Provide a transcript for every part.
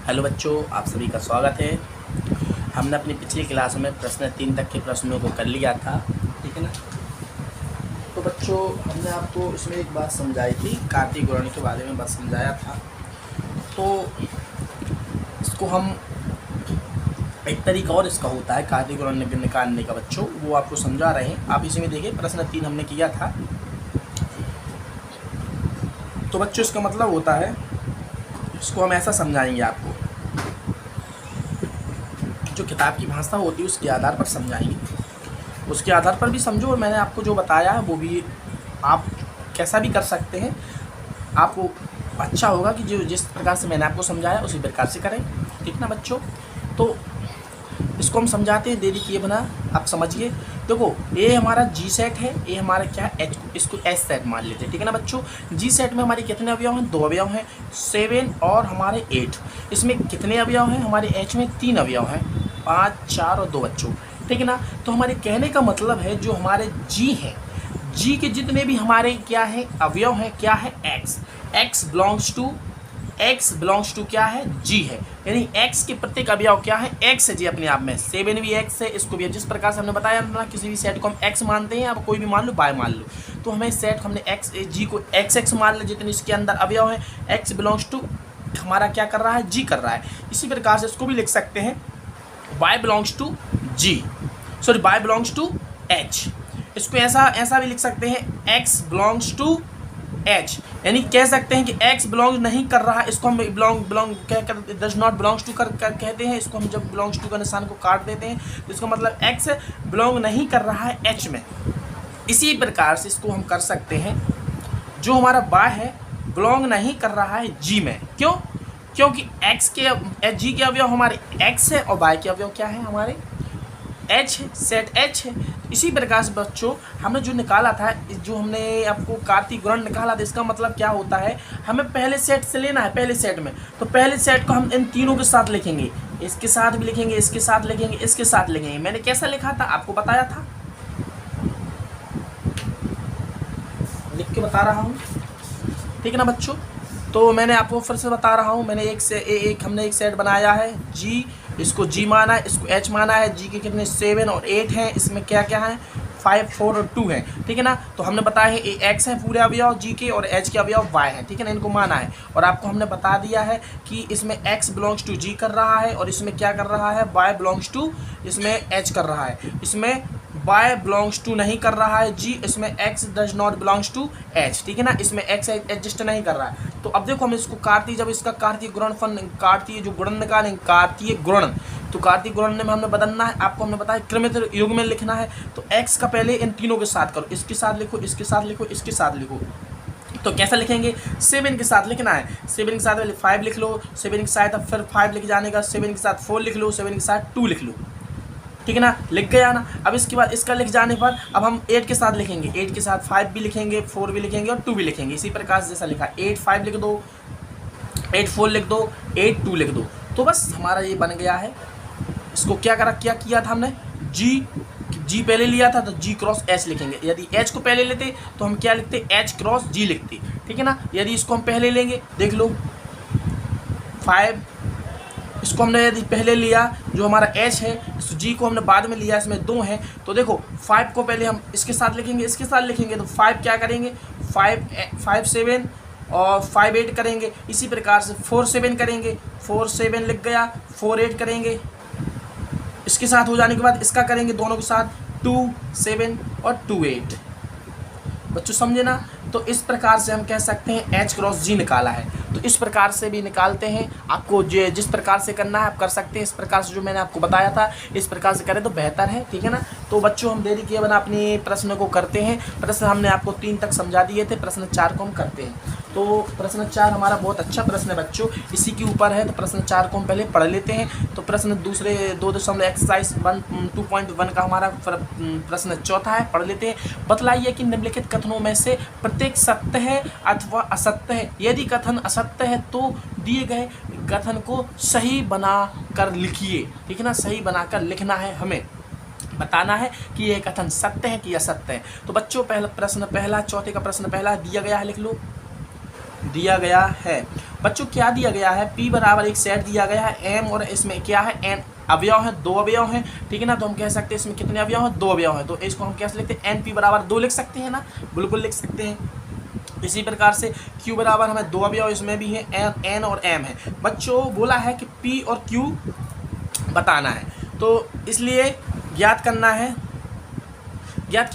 Hello बच्चों, आप सभी का स्वागत है। हमने अपनी पिछली क्लास में प्रश्न 3 तक के प्रश्नों को कर लिया था, ठीक है ना। तो बच्चों, हमने आपको इसमें एक बात समझाई थी, कार्तीय गुणन के बारे में बात समझाया था। तो इसको हम एक तरीका और इसका होता है कार्तीय गुणन निकालने का बच्चों, वो आपको समझा रहे हैं। आप इसी में देखिए, प्रश्न 3 हमने किया था। तो बच्चों, इसका मतलब होता है, इसको हम ऐसा समझाएंगे आपको, जो किताब की भाषा होती है उसके आधार पर समझाएंगे। उसके आधार पर भी समझो, और मैंने आपको जो बताया है वो भी आप कैसा भी कर सकते हैं। आपको अच्छा होगा कि जो जिस प्रकार से मैंने आपको समझाया उसी प्रकार से करें, ठीक ना बच्चों। तो इसको हम समझाते हैं, देरी किए बिना आप समझिए। देखो, ये हमारा जी सेट है, ये हमारा क्या है एच, इसको एच सेट मान लेते हैं, ठीक है ना बच्चों। जी सेट में हमारे कितने अवयव हैं? 2 अवयव हैं, 7 और हमारे 8। इसमें कितने अवयव हैं? हमारे एच में 3 अवयव हैं, 5, 4 और 2 बच्चों, ठीक है ना। तो हमारे कहने का मतलब है, जो हमारे जी है, जी के जितने भी हमारे क्या है अवयव हैं, क्या है एक्स। एक्स बिलोंग्स टू क्या है? जी है। यानी एक्स के प्रत्येक अवयव क्या है? एक्स है जी अपने आप में। 7 भी एक्स है, इसको भी जिस प्रकार से हमने बताया ना, किसी भी सेट को हम एक्स मानते हैं, आप कोई भी मान लो, बाय मान लो, तो हमें सेट हमने एक्स जी को एक्स मान ले, जितने इसके अंदर अवयव है। एक्स बिलोंग्स टू हमारा क्या कर रहा है? जी कर रहा है। इसी प्रकार से इसको भी लिख सकते हैं, Y belongs to G, sorry Y belongs to H. इसको ऐसा भी लिख सकते हैं, एक्स बिलोंग्स टू एच। यानी कह सकते हैं कि एक्स बिलोंग नहीं कर रहा है, इसको हम बिलोंग क्या कर डज नॉट बिलोंग्स टू कर कहते हैं। इसको हम जब बिलोंग्स टू का निशान को काट देते हैं तो इसका मतलब एक्स बिलोंग नहीं कर रहा है एच में। इसी प्रकार से इसको हम कर सकते हैं, जो हमारा वाई है बिलोंग नहीं कर रहा है जी में। क्यों? क्योंकि एक्स के जी के अवयव हमारे एक्स है और वाई के अवयव क्या है? हमारे एच है, सेट एच है। इसी प्रकार से बच्चों, हमने जो निकाला था, जो हमने आपको कार्तीय गुणन निकाला था, इसका मतलब क्या होता है, हमें पहले सेट से लेना है। पहले सेट में, तो पहले सेट को हम इन तीनों के साथ लिखेंगे, इसके साथ भी लिखेंगे, इसके साथ लिखेंगे, इसके साथ लिखेंगे। मैंने कैसा लिखा था आपको बताया था, लिख के बता रहा हूँ, ठीक है ना बच्चों। तो मैंने आपको फिर से बता रहा हूँ, मैंने हमने एक सेट बनाया है जी, इसको जी माना है, इसको एच माना है। जी के कितने? 7 और 8 हैं। इसमें क्या क्या है? 5, 4 और 2 हैं, ठीक है ना। तो हमने बताया है एक्स है पूरे अवयव जी के, और एच के अवयव वाई है, ठीक है ना। इनको माना है, और आपको हमने बता दिया है कि इसमें एक्स बिलोंग्स टू जी कर रहा है, और इसमें क्या कर रहा है? वाई बिलोंग्स टू इसमें एच कर रहा है। इसमें वाई बिलोंग्स टू नहीं कर रहा है जी, इसमें X does not belongs to H, ठीक है ना। इसमें एक्स एडजस्ट नहीं कर रहा है। तो अब देखो, हम इसको कार्तीय, जब इसका कार्तीय गुणनफल, कार्तीय जो गुणन निकालेंगे, कार्तीय गुणन, तो कार्तीय गुणन में हमने बदलना है, आपको हमने बताया क्रमित युग में लिखना है। तो एक्स का पहले इन तीनों के साथ करो, इसके साथ लिखो, इसके साथ लिखो, इसके साथ लिखो। तो कैसा लिखेंगे? 7 के साथ लिखना है, 7 के साथ पहले 5 लिख लो, 7 के साथ अब फिर 5 लिख जाने का, 7 के साथ 4 लिख लो, 7 के साथ 2 लिख लो, ठीक है ना। लिख गया ना। अब इसके बाद इसका लिख जाने पर अब हम 8 के साथ लिखेंगे, 8 के साथ 5 भी लिखेंगे, 4 भी लिखेंगे और 2 भी लिखेंगे। इसी प्रकार से जैसा लिखा, 8 5 लिख दो, 8 4 लिख दो, 8 2 लिख दो। तो बस हमारा ये बन गया है। इसको क्या किया था हमने? जी पहले लिया था, तो जी क्रॉस एच लिखेंगे। यदि एच को पहले लेते तो हम क्या लिखते? एच क्रॉस जी लिखते, ठीक है ना। यदि इसको हम पहले लेंगे, देख लो 5, इसको हमने यदि पहले लिया, जो हमारा एच है, इस जी को हमने बाद में लिया, इसमें 2 हैं, तो देखो 5 को पहले हम इसके साथ लिखेंगे, इसके साथ लिखेंगे, तो 5 क्या करेंगे? 5 7 और 5 8 करेंगे। इसी प्रकार से 4 7 करेंगे, 4 7 लिख गया, 4 8 करेंगे। इसके साथ हो जाने के बाद इसका करेंगे दोनों के साथ, 2 7 और 2 8। बच्चों समझे ना। तो इस प्रकार से हम कह सकते हैं एच क्रॉस जी निकाला है। तो इस प्रकार से भी निकालते हैं, आपको जिस प्रकार से करना है आप कर सकते हैं। इस प्रकार से जो मैंने आपको बताया था, इस प्रकार से करें तो बेहतर है, ठीक है ना। तो बच्चों, हम देरी किए बिना अपनी प्रश्न को करते हैं। प्रश्न हमने आपको 3 तक समझा दिए थे, प्रश्न 4 को हम करते हैं। तो प्रश्न 4 हमारा बहुत अच्छा प्रश्न है बच्चों, इसी के ऊपर है। तो प्रश्न 4 को हम पहले पढ़ लेते हैं। तो प्रश्न दूसरे 2 एक्सरसाइज 2.1 का हमारा प्रश्न चौथा है, पढ़ लेते हैं। बतलाइए कि निम्नलिखित कथनों में से प्रत्येक सत्य है अथवा असत्य है। यदि कथन असत्य है तो दिए गए कथन को सही बना कर लिखिए, ठीक है ना। सही बनाकर लिखना है, हमें बताना है कि यह कथन सत्य है कि असत्य है। तो बच्चों, पहला प्रश्न, पहला चौथे का प्रश्न पहला दिया गया है, लिख लो। दिया गया है बच्चों क्या दिया गया है, P बराबर एक सेट दिया गया है M और इसमें क्या है N अवयव है, 2 अवयव हैं, ठीक है ना। तो हम कह सकते हैं इसमें कितने अवयव हैं, 2 अवयव हैं। तो इसको हम कैसे लिखते हैं, NP बराबर 2 लिख सकते हैं ना, बिल्कुल लिख सकते हैं। इसी प्रकार से Q बराबर हमें 2 अवयव इसमें भी है, N और M है। बच्चों बोला है कि P और Q बताना है, तो इसलिए ज्ञात क्या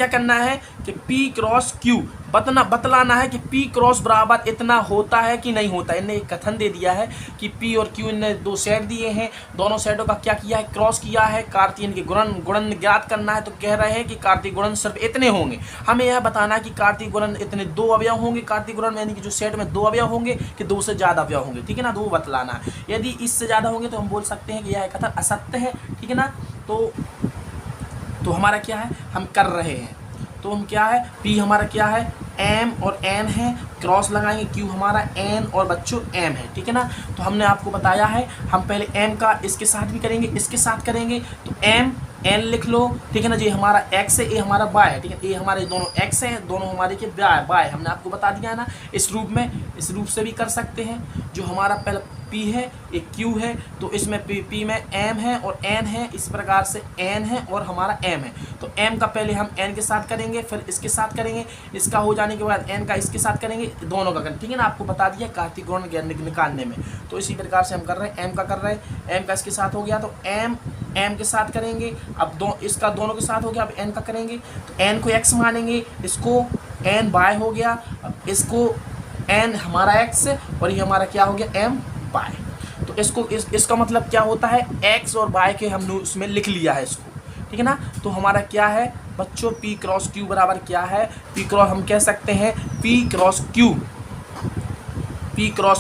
करना है कि P क्रॉस Q बतलाना है कि P क्रॉस बराबर इतना होता है कि नहीं होता। इन्हें एक कथन दे दिया है कि P और Q इन्हें 2 सेट दिए हैं, दोनों सेटों का क्या किया है, क्रॉस किया है, कार्तीय इनके गुणन ज्ञात करना है। तो कह रहे हैं कि कार्तीय गुणन सिर्फ इतने होंगे। हमें यह बताना है कि कार्तीय गुणन इतने 2 अवयव होंगे, कार्तीय गुणन यानी कि जो सेट में 2 अवयव होंगे कि 2 से ज़्यादा अवयव होंगे, ठीक है ना। तो वो बतलाना है। यदि इससे ज़्यादा होंगे तो हम बोल सकते हैं कि यह कथन असत्य है, ठीक है ना। तो हमारा क्या है, हम कर रहे हैं, तो हम क्या है, P हमारा क्या है, M और N है, क्रॉस लगाएंगे, Q हमारा N और बच्चों M है, ठीक है ना। तो हमने आपको बताया है, हम पहले M का इसके साथ भी करेंगे, इसके साथ करेंगे, तो M N लिख लो, ठीक है ना। ये हमारा X है, ये हमारा Y है, ठीक है। ये हमारे दोनों X हैं, दोनों हमारे के Y हमने आपको बता दिया है ना। इस रूप से भी कर सकते हैं। जो हमारा पहला P है, एक Q है, तो इसमें P में M है और N है, इस प्रकार से N है और हमारा M है। तो M का पहले हम N के साथ करेंगे, फिर इसके साथ करेंगे, इसका हो जाने के बाद N का इसके साथ करेंगे, दोनों का करेंगे, ठीक है ना। आपको बता दिया कार्तीय गुणन निकालने में। तो इसी प्रकार से हम कर रहे हैं, M का कर रहे हैं, M का इसके साथ हो गया, तो M के साथ करेंगे। अब इसका दोनों के साथ हो गया, अब N का करेंगे, तो N को X मानेंगे, इसको N Y हो गया, अब इसको N हमारा X और ये हमारा क्या हो गया, M Y। तो इसका मतलब क्या होता है, X और Y के हमने उसमें लिख लिया है इसको, ठीक है ना। तो हमारा क्या है बच्चों, P क्रॉस Q बराबर क्या है, P क्रॉस हम कह सकते हैं P क्रॉस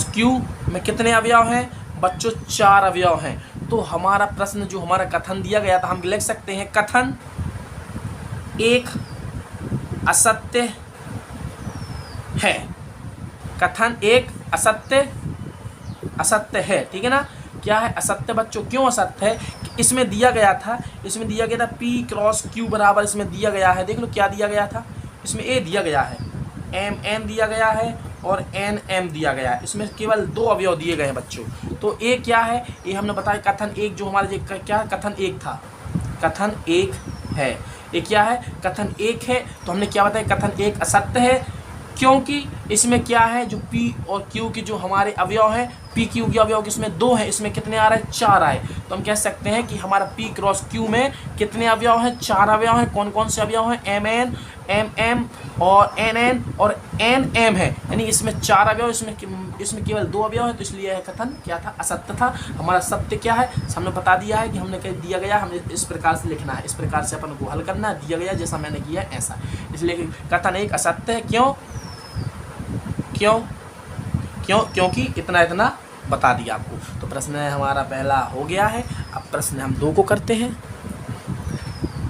Q में कितने अवयव हैं बच्चों, 4 अवयव हैं। तो हमारा प्रश्न जो हमारा कथन दिया गया था, हम लिख सकते हैं कथन एक असत्य है, कथन एक असत्य है, ठीक है ना। क्या है असत्य बच्चों, क्यों असत्य है, इसमें दिया गया था P क्रॉस Q बराबर, इसमें दिया गया है, देख लो क्या दिया गया था, इसमें A दिया गया है, M N दिया गया है और N M दिया गया है। इसमें केवल 2 अवयव दिए गए हैं बच्चों। तो A क्या है, ये हमने बताया कथन एक, जो हमारे क्या कथन एक था, कथन एक है, ये क्या है, कथन एक है। तो हमने क्या बताया, कथन एक असत्य है, क्योंकि इसमें क्या है, जो P और Q के जो हमारे अवयव हैं, P Q के अवयव इसमें 2 हैं, इसमें कितने आ रहे हैं, 4 आए। तो हम कह सकते हैं कि हमारा P क्रॉस Q में कितने अवयव हैं, 4 अवयव हैं। कौन कौन से अवयव हैं, M N M M और N N और N M है, यानी इसमें 4 अवयव, इसमें केवल 2 अवयव है। तो इसलिए यह कथन क्या था, असत्य था। हमारा सत्य क्या है, हमने बता दिया है कि हमने कह दिया गया, हमें इस प्रकार से लिखना है, इस प्रकार से अपन को हल करना है, दिया गया जैसा मैंने किया ऐसा। इसलिए कथन एक असत्य है, क्योंकि इतना बता दिया आपको। तो प्रश्न हमारा पहला हो गया है। अब प्रश्न हम 2 को करते हैं,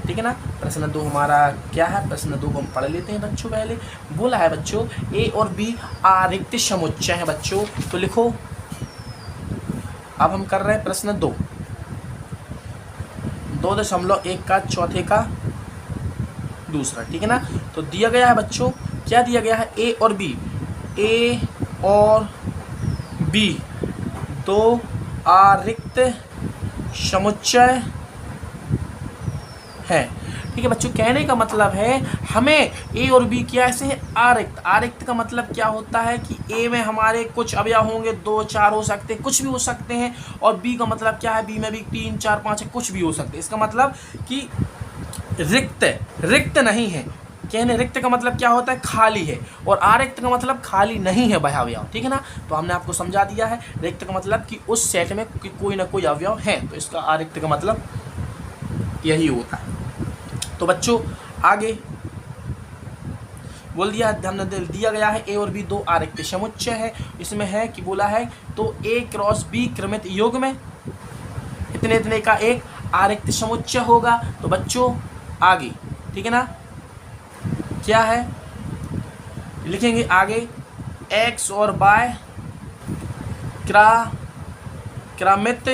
ठीक है ना। प्रश्न 2 हमारा क्या है, प्रश्न 2 को हम पढ़ लेते हैं बच्चों। पहले बोला है बच्चों A और B आरिक्त समुच्चय है बच्चों, तो लिखो। अब हम कर रहे हैं प्रश्न 2.1 का चौथे का दूसरा, ठीक है ना। तो दिया गया है बच्चों, क्या दिया गया है, A और B 2 आरिक्त समुच्चय है, ठीक है बच्चों। कहने का मतलब है हमें A और B क्या ऐसे है, आरिक्त का मतलब क्या होता है कि A में हमारे कुछ अवयव होंगे, 2 4 हो सकते हैं, कुछ भी हो सकते हैं। और B का मतलब क्या है, B में भी 3 4 5 है, कुछ भी हो सकते हैं। इसका मतलब कि रिक्त नहीं है। कहने रिक्त का मतलब क्या होता है, खाली है, और आरिक्त का मतलब खाली नहीं है अवयव, ठीक है ना। तो हमने आपको समझा दिया है, रिक्त का मतलब कि उस सेट में कोई ना कोई अवयव है, तो इसका आरिक्त का मतलब यही होता है। तो बच्चों आगे बोल दिया, हमने दिया गया है A और B 2 आरिक्त समुच्चय है। इसमें है कि बोला है तो A क्रॉस B क्रमित युग्म में इतने का एक आरिक्त समुच्चय होगा। तो बच्चों आगे, ठीक है ना, क्या है लिखेंगे आगे, X और Y क्रमित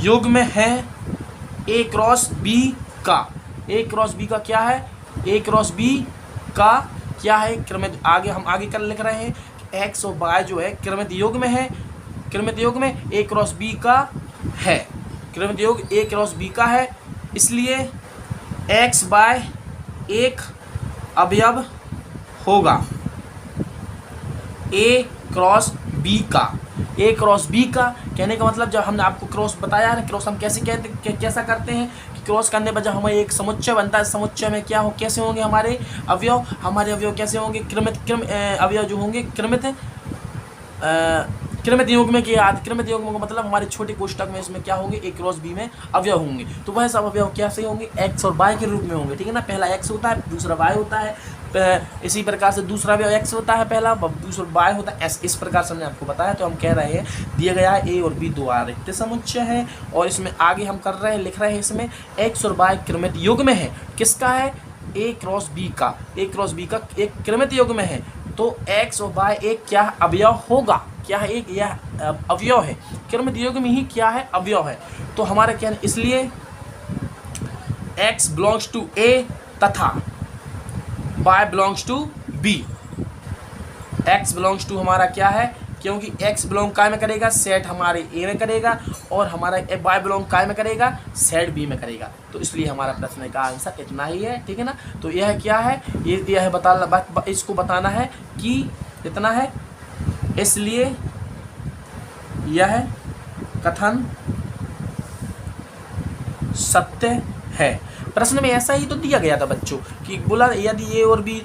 युग्म में है A क्रॉस B का। A क्रॉस B का क्या है, A क्रॉस B का क्या है क्रमित, आगे हम आगे कर लिख रहे हैं एक्स और वाई जो है क्रमित योग में है, क्रमित योग में ए क्रॉस बी का है, क्रमित योग ए क्रॉस बी का है, इसलिए एक्स बाय एक अवयव होगा ए क्रॉस बी का। ए क्रॉस बी का कहने का मतलब जब हमने आपको क्रॉस बताया है, क्रॉस हम कैसे कैसा करते हैं कि क्रॉस करने पर जब हमें एक समुच्चय बनता है, समुच्चय में क्या हो कैसे होंगे हमारे अवयव, हमारे अवयव कैसे होंगे अवयव जो होंगे क्रमित युग्म के याद, क्रमित युग्म का मतलब हमारे छोटे कोष्ठक में इसमें क्या होंगे ए क्रॉस बी में अवयव होंगे। तो वह सब अवयव कैसे होंगे, एक्स और वाई के रूप में होंगे, ठीक है ना। पहला एक्स होता है, दूसरा वाई होता है, इसी प्रकार से दूसरा अवयव एक्स होता है पहला, दूसरा वाई होता है एस। इस प्रकार से हमने आपको बताया। तो हम कह रहे हैं दिया गया है ए और बी दो आरिक्त समुच्चय है, और इसमें आगे हम कर रहे हैं लिख रहे हैं इसमें एक्स और वाई क्रमित युग्म है। किसका है, ए क्रॉस बी का, ए क्रॉस बी का एक क्रमित युग्म है। तो एक्स और वाई एक क्या अवयव होगा, क्या है, एक यह अवयव है, क्रमित युग्म ही क्या है, अवयव है। तो हमारा क्या है, इसलिए x बिलोंग्स टू a तथा y belongs to b। x belongs to हमारा क्या है, क्योंकि x बिलोंग काय में करेगा, सेट हमारे a में करेगा, और हमारा y बिलोंग काय में करेगा, सेट b में करेगा। तो इसलिए हमारा प्रश्न का आंसर इतना ही है, ठीक है ना। तो यह क्या है, यह बताना, इसको बताना है कि इतना है, इसलिए यह कथन सत्य है। प्रश्न में ऐसा ही तो दिया गया था बच्चों कि बोला यदि ए और बी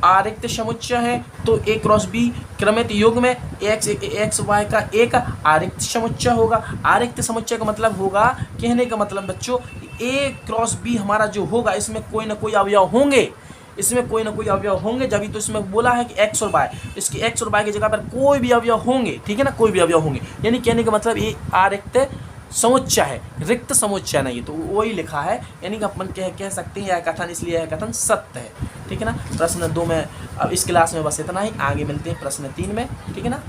आरिक्त समुच्चय है तो ए क्रॉस बी क्रमित युग्म में एक्स वाई का एक आरिक्त समुच्चय होगा। आरिक्त समुच्चय का मतलब होगा, कहने का मतलब बच्चों ए क्रॉस बी हमारा जो होगा इसमें कोई ना कोई अवयव होंगे, इसमें कोई ना कोई अवयव होंगे। जब तो इसमें बोला है कि एक्स और वाई, इसकी एक्स और वाई की जगह पर कोई भी अवयव होंगे, ठीक है ना, कोई भी अवयव होंगे। यानी कहने का मतलब ये आरिक्त समुच्चय है, रिक्त समुच्चय नहीं। तो वही लिखा है, यानी कि अपन कह सकते हैं यह कथन, इसलिए यह कथन सत्य है, ठीक है ना। प्रश्न 2 में अब इस क्लास में बस इतना ही, आगे मिलते हैं प्रश्न 3 में, ठीक है ना।